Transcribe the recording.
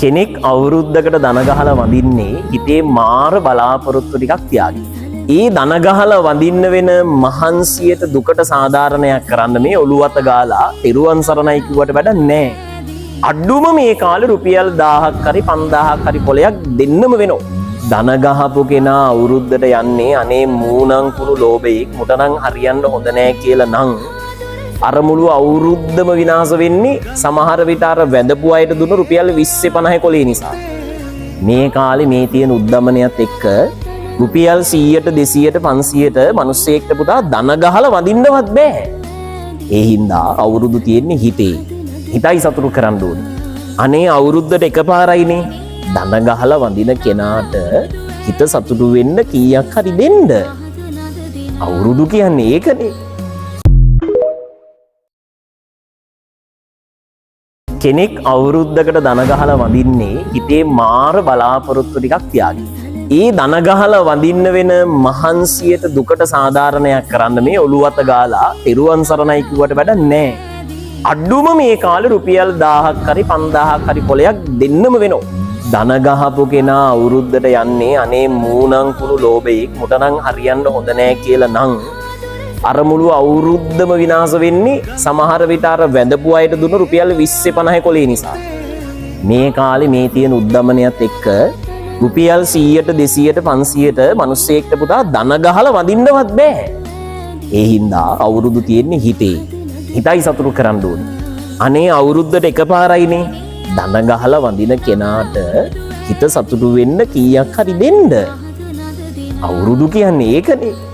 කෙනෙක් අවුරුද්දකට දන ගහලා වඳින්නේ හිතේ මාර බලාපොරොත්තු ටිකක් තියාගෙන. ඒ දන ගහලා වඳින්න වෙන මහන්සියට දුකට සාධාරණයක් කරන්න මේ ඔළුව අත ගාලා තිරුවන් සරණයි කිව්වට වැඩක් නැහැ. අඩුම මේ කාලේ රුපියල් 1000ක් හරි 5000ක් හරි පොලයක් දෙන්නම වෙනවා. දන ගහපු කෙනා අවුරුද්දට යන්නේ අනේ මූණන් කුණු ලෝභයෙක් මුටනම් හරියන්න හොඳ නැහැ කියලා නම් අර මුළු අවුරුද්දම විනාශ වෙන්නේ සමහර විට අර වැඳපු අයට දුන්න රුපියල් 20 50 කොලේ නිසා. මේ කාලේ මේ තියෙන උද්දමනයත් එක්ක රුපියල් 100ට 200ට 500ට මිනිස්සෙක්ට පුතා දන ගහලා වඳින්නවත් බෑ. ඒ හින්දා අවුරුදු තියෙන්නේ හිතේ. හිතයි සතුටු කරන්න ඕනේ. අනේ අවුරුද්දට එකපාරයිනේ දන ගහලා වඳින කෙනාට හිත සතුටු වෙන්න කීයක් හරි දෙන්න. අවුරුදු කියන්නේ ඒකනේ. කෙනෙක් අවුරුද්දකට දන ගහලා වඳින්නේ හිතේ මාර බලාපොරොත්තු ටිකක් තියාගෙන. ඒ දන ගහලා වඳින්න වෙන මහන්සියට දුකට සාධාරණයක් කරන්න මේ ඔළුව අත ගාලා තිරුවන් සරණයි කිව්වට වැඩක් නැහැ. අඩුම මේ කාලේ රුපියල් 1000ක් හරි 5000ක් හරි පොලයක් දෙන්නම වෙනවා. දන ගහපු කෙනා අවුරුද්දට යන්නේ අනේ මූණන් කුණු ලෝභයෙක් මුටනම් හරියන්න හොඳ නැහැ කියලා නම් අර මුළු අවුරුද්දම විනාශ වෙන්නේ සමහර විට අර වැඳපු අයට දුන්න රුපියල් 20 50 කොලේ නිසා. මේ කාලේ මේ තියෙන උද්දමනයත් එක්ක රුපියල් 100ට 200ට 500ට මිනිස්සෙක්ට පුතා දන ගහලා වඳින්නවත් බෑ. ඒ හින්දා අවුරුදු තියෙන්නේ හිතේ. හිතයි සතුටු කරන්න ඕනේ. අනේ අවුරුද්දට එකපාරයිනේ දන ගහලා වඳින කෙනාට හිත සතුටු වෙන්න කීයක් හරි දෙන්න. අවුරුදු කියන්නේ ඒකනේ.